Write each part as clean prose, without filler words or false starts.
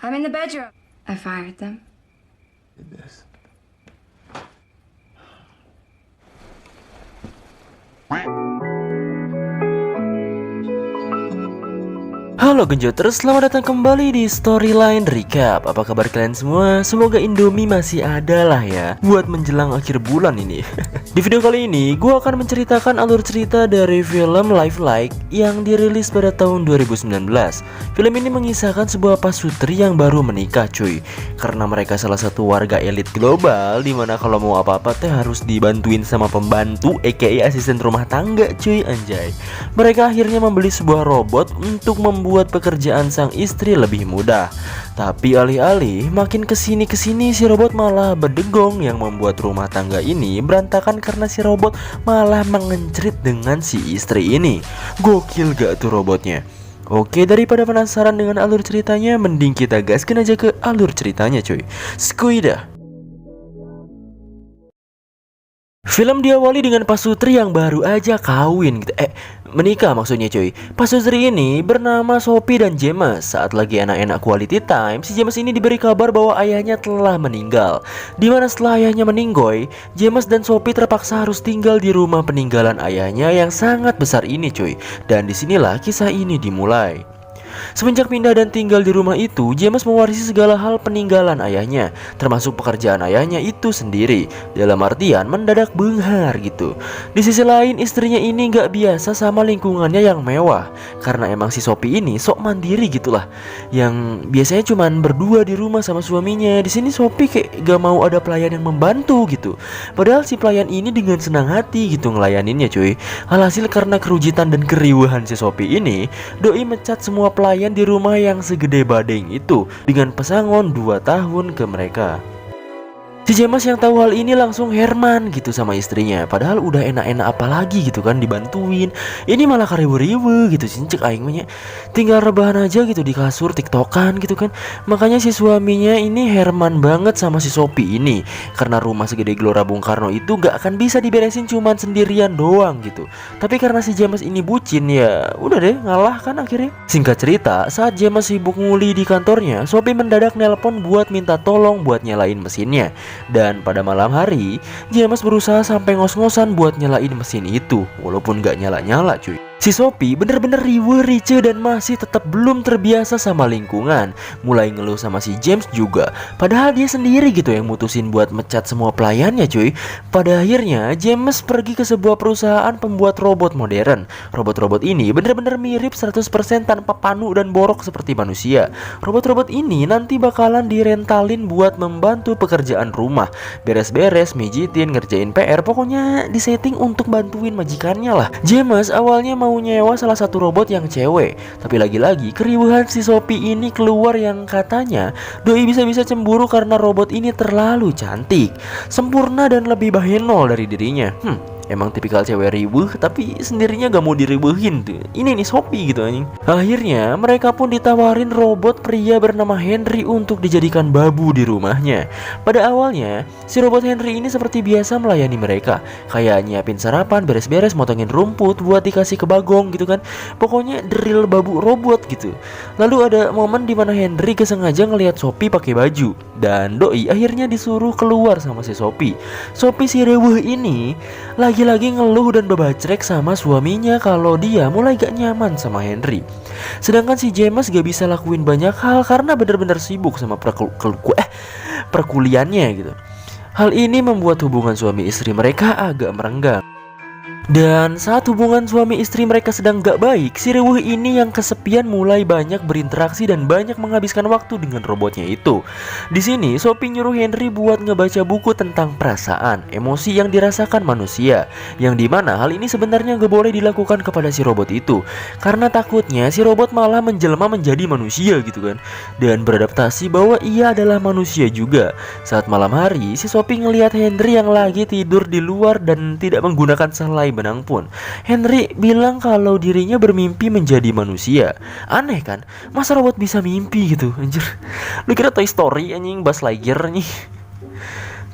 I'm in the bedroom. I fired them. Did this. Halo Genjoters, selamat datang kembali di Storyline Recap. Apa kabar kalian semua? Semoga Indomie masih ada lah ya buat menjelang akhir bulan ini. Di video kali ini, gue akan menceritakan alur cerita dari film Life Like yang dirilis pada tahun 2019. Film ini mengisahkan sebuah pasutri yang baru menikah cuy. Karena mereka salah satu warga elit global, dimana kalau mau apa-apa teh harus dibantuin sama pembantu aka asisten rumah tangga cuy, anjay. Mereka akhirnya membeli sebuah robot untuk membuat pekerjaan sang istri lebih mudah. Tapi alih-alih makin kesini si robot malah berdegong yang membuat rumah tangga ini berantakan karena si robot malah mengencrit dengan si istri ini. Gokil gak tuh robotnya? Oke, daripada penasaran dengan alur ceritanya, mending kita gaskin aja ke alur ceritanya cuy. Skuida. Film diawali dengan pasutri yang baru aja kawin gitu. Menikah maksudnya cuy. Pasutri ini bernama Sophie dan James. Saat lagi enak-enak quality time, si James ini diberi kabar bahwa ayahnya telah meninggal. Dimana setelah ayahnya meninggoy, James dan Sophie terpaksa harus tinggal di rumah peninggalan ayahnya yang sangat besar ini cuy. Dan disinilah kisah ini dimulai. Semenjak pindah dan tinggal di rumah itu, James mewarisi segala hal peninggalan ayahnya, termasuk pekerjaan ayahnya itu sendiri. Dalam artian mendadak benghar gitu. Di sisi lain, istrinya ini gak biasa sama lingkungannya yang mewah, karena emang si Sophie ini sok mandiri gitulah, yang biasanya cuman berdua di rumah sama suaminya. Di sini Sophie kayak gak mau ada pelayan yang membantu gitu. Padahal si pelayan ini dengan senang hati gitu ngelayaninnya cuy. Alhasil karena kerujitan dan keriuhan si Sophie ini, doi mecat semua pelayan di rumah yang segede badeng itu dengan pesangon 2 tahun ke mereka. Si James yang tahu hal ini langsung herman gitu sama istrinya. Padahal udah enak-enak apalagi gitu kan dibantuin. Ini malah kariwe-riwe gitu cincek aingnya. Tinggal rebahan aja gitu di kasur tiktokan gitu kan. Makanya si suaminya ini herman banget sama si Sophie ini. Karena rumah segede Gelora Bung Karno itu gak akan bisa diberesin cuman sendirian doang gitu. Tapi karena si James ini bucin ya udah deh ngalah kan akhirnya. Singkat cerita, saat James sibuk nguli di kantornya, Sophie mendadak nelpon buat minta tolong buat nyalain mesinnya. Dan pada malam hari, James berusaha sampai ngos-ngosan buat nyalain mesin itu, walaupun gak nyala-nyala cuy. Si Sophie bener-bener riwe rice dan masih tetap belum terbiasa sama lingkungan. Mulai ngeluh sama si James juga. Padahal dia sendiri gitu yang mutusin buat mecat semua pelayannya cuy. Pada akhirnya James pergi ke sebuah perusahaan pembuat robot modern. Robot-robot ini bener-bener mirip 100% tanpa panu dan borok seperti manusia. Robot-robot ini nanti bakalan direntalin buat membantu pekerjaan rumah. Beres-beres, mijitin, ngerjain PR. Pokoknya disetting untuk bantuin majikannya lah. James awalnya mau nyewa salah satu robot yang cewek. Tapi lagi-lagi keriuhan si Sophie ini keluar yang katanya doi bisa-bisa cemburu karena robot ini terlalu cantik, sempurna dan lebih bahenol dari dirinya. Emang tipikal cewek ribuh tapi sendirinya gak mau diribuhin tuh. Ini nih Sophie gitu anjing. Akhirnya mereka pun ditawarin robot pria bernama Henry untuk dijadikan babu di rumahnya. Pada awalnya si robot Henry ini seperti biasa melayani mereka, kayak nyiapin sarapan, beres-beres, motongin rumput buat dikasih ke bagong gitu kan. Pokoknya drill babu robot gitu. Lalu ada momen dimana Henry kesengaja ngelihat Sophie pakai baju, dan doi akhirnya disuruh keluar sama si Sophie. Sophie si rewuh ini lagi-lagi ngeluh dan bebacrek sama suaminya kalau dia mulai gak nyaman sama Henry. Sedangkan si James gak bisa lakuin banyak hal karena benar-benar sibuk sama perkuliannya gitu. Hal ini membuat hubungan suami istri mereka agak merenggang. Dan saat hubungan suami istri mereka sedang gak baik, si rewuh ini yang kesepian mulai banyak berinteraksi dan banyak menghabiskan waktu dengan robotnya itu. Di sini Sophie nyuruh Henry buat ngebaca buku tentang perasaan, emosi yang dirasakan manusia, yang dimana hal ini sebenarnya gak boleh dilakukan kepada si robot itu, karena takutnya si robot malah menjelma menjadi manusia gitu kan, dan beradaptasi bahwa ia adalah manusia juga. Saat malam hari, si Sophie ngelihat Henry yang lagi tidur di luar dan tidak menggunakan sehelai benang pun. Henry bilang kalau dirinya bermimpi menjadi manusia. Aneh kan? Masa robot bisa mimpi gitu? Anjir. Lu kira Toy Story anjing, Buzz Lightyear nih.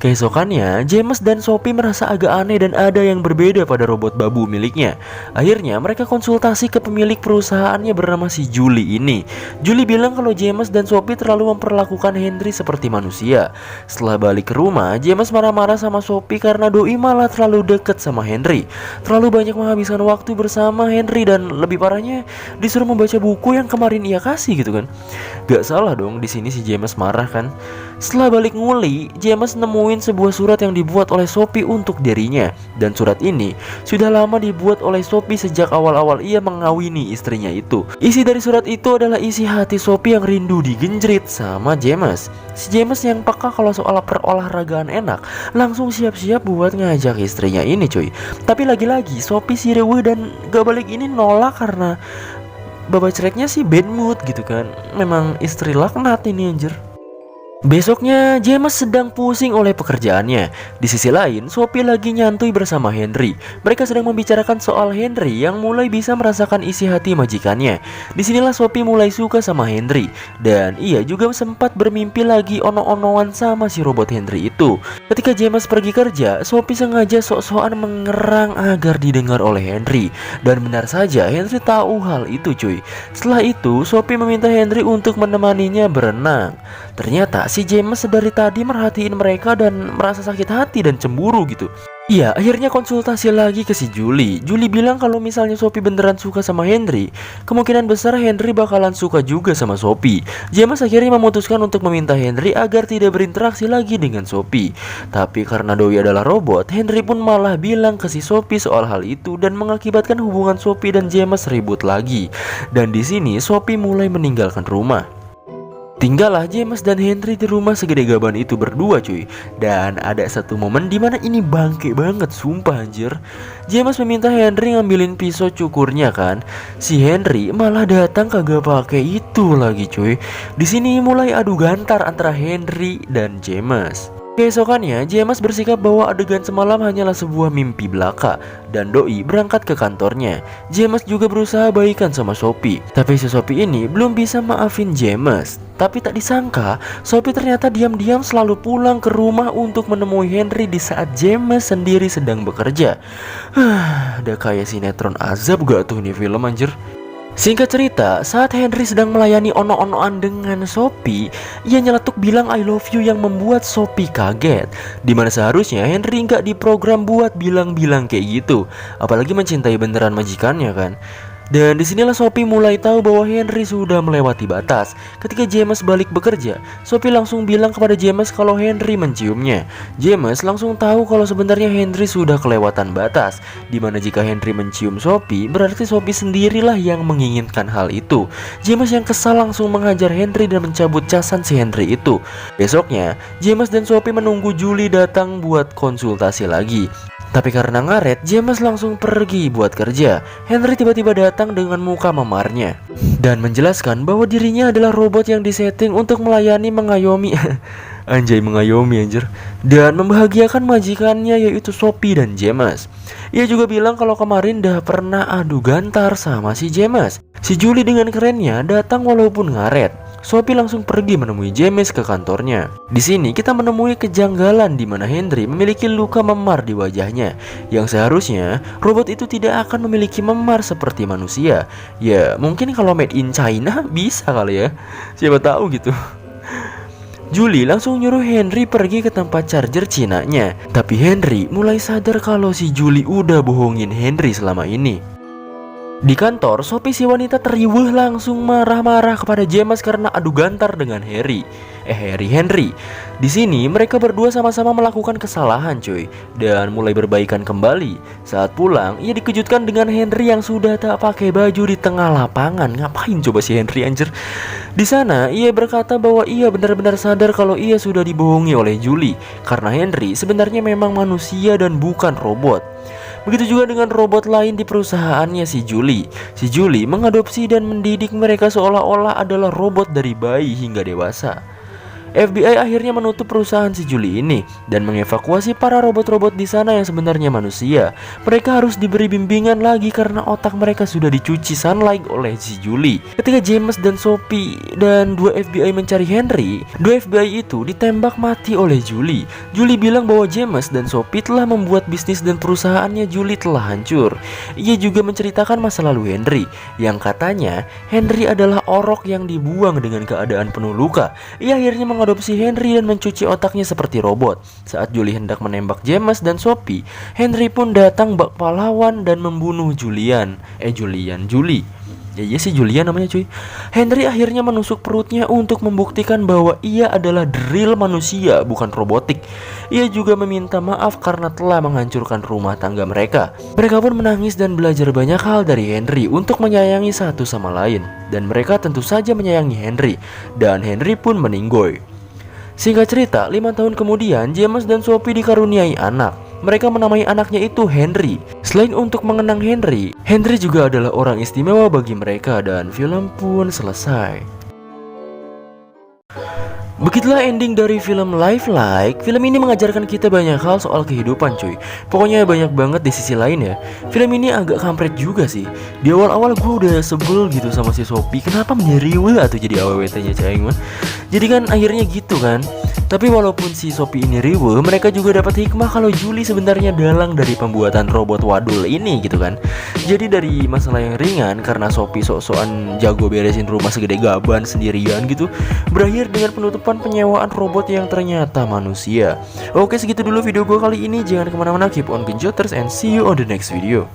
Keesokannya, James dan Sophie merasa agak aneh dan ada yang berbeda pada robot babu miliknya. Akhirnya mereka konsultasi ke pemilik perusahaannya bernama si Julie ini. Julie bilang kalau James dan Sophie terlalu memperlakukan Henry seperti manusia. Setelah balik ke rumah, James marah-marah sama Sophie karena doi malah terlalu deket sama Henry. Terlalu banyak menghabiskan waktu bersama Henry dan lebih parahnya disuruh membaca buku yang kemarin ia kasih gitu kan. Gak salah dong di sini si James marah kan. Setelah balik nguli, James nemuin sebuah surat yang dibuat oleh Sophie untuk dirinya. Dan surat ini sudah lama dibuat oleh Sophie sejak awal-awal ia mengawini istrinya itu. Isi dari surat itu adalah isi hati Sophie yang rindu digenjrit sama James. Si James yang peka kalau soal perolahragaan enak, langsung siap-siap buat ngajak istrinya ini cuy. Tapi lagi-lagi Sophie si rewe dan gak balik ini nolak karena babacreknya sih bad mood gitu kan. Memang istri laknat ini anjir. Besoknya, James sedang pusing oleh pekerjaannya. Di sisi lain, Sophie lagi nyantui bersama Henry. Mereka sedang membicarakan soal Henry yang mulai bisa merasakan isi hati majikannya. Disinilah Sophie mulai suka sama Henry. Dan ia juga sempat bermimpi lagi ono-onoan sama si robot Henry itu. Ketika James pergi kerja, Sophie sengaja sok-sokan mengerang agar didengar oleh Henry. Dan benar saja, Henry tahu hal itu cuy. Setelah itu, Sophie meminta Henry untuk menemaninya berenang. Ternyata si James dari tadi merhatiin mereka dan merasa sakit hati dan cemburu gitu. Iya, akhirnya konsultasi lagi ke si Julie. Julie bilang kalau misalnya Sophie beneran suka sama Henry, kemungkinan besar Henry bakalan suka juga sama Sophie. James akhirnya memutuskan untuk meminta Henry agar tidak berinteraksi lagi dengan Sophie. Tapi karena doi adalah robot, Henry pun malah bilang ke si Sophie soal hal itu dan mengakibatkan hubungan Sophie dan James ribut lagi. Dan di sini Sophie mulai meninggalkan rumah. Tinggallah James dan Henry di rumah segede gaban itu berdua cuy. Dan ada satu momen dimana ini bangke banget sumpah anjir. James meminta Henry ngambilin pisau cukurnya kan. Si Henry malah datang kagak pakai itu lagi cuy. Di sini mulai adu gantar antara Henry dan James. Keesokannya, James bersikap bahwa adegan semalam hanyalah sebuah mimpi belaka dan doi berangkat ke kantornya. James juga berusaha baikan sama Sophie, tapi si Sophie ini belum bisa maafin James. Tapi tak disangka, Sophie ternyata diam-diam selalu pulang ke rumah untuk menemui Henry di saat James sendiri sedang bekerja. Ada kayak sinetron azab gak tuh nih film anjir. Singkat cerita, saat Henry sedang melayani ono-onoan dengan Sophie, ia nyeletuk bilang I love you yang membuat Sophie kaget. Dimana seharusnya Henry nggak diprogram buat bilang-bilang kayak gitu, apalagi mencintai beneran majikannya kan. Dan disinilah Sophie mulai tahu bahwa Henry sudah melewati batas. Ketika James balik bekerja, Sophie langsung bilang kepada James kalau Henry menciumnya. James langsung tahu kalau sebenarnya Henry sudah kelewatan batas. Dimana jika Henry mencium Sophie, berarti Sophie sendirilah yang menginginkan hal itu. James yang kesal langsung menghajar Henry dan mencabut casan si Henry itu. Besoknya, James dan Sophie menunggu Julie datang buat konsultasi lagi. Tapi karena ngaret, James langsung pergi buat kerja. Henry tiba-tiba datang dengan muka memarnya dan menjelaskan bahwa dirinya adalah robot yang disetting untuk melayani mengayomi anjay mengayomi anjir dan membahagiakan majikannya yaitu Sophie dan James. Ia juga bilang kalau kemarin dah pernah adu gantar sama si James. Si Julie dengan kerennya datang walaupun ngaret. Sophie langsung pergi menemui James ke kantornya. Di sini kita menemui kejanggalan di mana Henry memiliki luka memar di wajahnya, yang seharusnya robot itu tidak akan memiliki memar seperti manusia. Ya mungkin kalau made in China bisa kali ya, siapa tahu gitu. Julie langsung nyuruh Henry pergi ke tempat charger Cinanya. Tapi Henry mulai sadar kalau si Julie udah bohongin Henry selama ini. Di kantor, Sophie si wanita teriuh langsung marah-marah kepada James karena adu gantar dengan Henry. Di sini mereka berdua sama-sama melakukan kesalahan cuy dan mulai berbaikan kembali. Saat pulang, ia dikejutkan dengan Henry yang sudah tak pakai baju di tengah lapangan. Ngapain coba si Henry anjir? Di sana, ia berkata bahwa ia benar-benar sadar kalau ia sudah dibohongi oleh Julie karena Henry sebenarnya memang manusia dan bukan robot. Begitu juga dengan robot lain di perusahaannya si Julie. Si Julie mengadopsi dan mendidik mereka seolah-olah adalah robot dari bayi hingga dewasa. FBI akhirnya menutup perusahaan si Julie ini dan mengevakuasi para robot-robot di sana yang sebenarnya manusia. Mereka harus diberi bimbingan lagi karena otak mereka sudah dicuci sunlight oleh si Julie. Ketika James dan Sophie dan 2 FBI mencari Henry, 2 FBI itu ditembak mati oleh Julie. Julie bilang bahwa James dan Sophie telah membuat bisnis dan perusahaannya Julie telah hancur. Ia juga menceritakan masa lalu Henry, yang katanya Henry adalah orok yang dibuang dengan keadaan penuh luka. Ia akhirnya mengadopsi Henry dan mencuci otaknya seperti robot. Saat Julie hendak menembak James dan Sophie, Henry pun datang bak pahlawan dan membunuh Julie. Ya iya sih Julian namanya cuy. Henry akhirnya menusuk perutnya untuk membuktikan bahwa ia adalah the real manusia, bukan robotik. Ia juga meminta maaf karena telah menghancurkan rumah tangga mereka. Mereka pun menangis dan belajar banyak hal dari Henry untuk menyayangi satu sama lain. Dan mereka tentu saja menyayangi Henry. Dan Henry pun meninggoy. Singkat cerita, 5 tahun kemudian James dan Sophie dikaruniai anak. Mereka menamai anaknya itu Henry. Selain untuk mengenang Henry, Henry juga adalah orang istimewa bagi mereka dan film pun selesai. Begitulah ending dari film Lifelike. Film ini mengajarkan kita banyak hal soal kehidupan cuy. Pokoknya banyak banget di sisi lain ya. Film ini agak kampret juga sih. Di awal-awal gue udah sebel gitu sama si Sophie. Kenapa menjadi riwe atau jadi awet-awetnya cayeng man. Jadi kan akhirnya gitu kan. Tapi walaupun si Sophie ini riwe, mereka juga dapat hikmah kalau Julie sebenarnya dalang dari pembuatan robot wadul ini gitu kan. Jadi dari masalah yang ringan karena Sophie sok-sokan jago beresin rumah segede gaban sendirian gitu, berakhir dengan penutupan penyewaan robot yang ternyata manusia. Oke, segitu dulu video gue kali ini. Jangan kemana-mana, keep on genjoters and see you on the next video.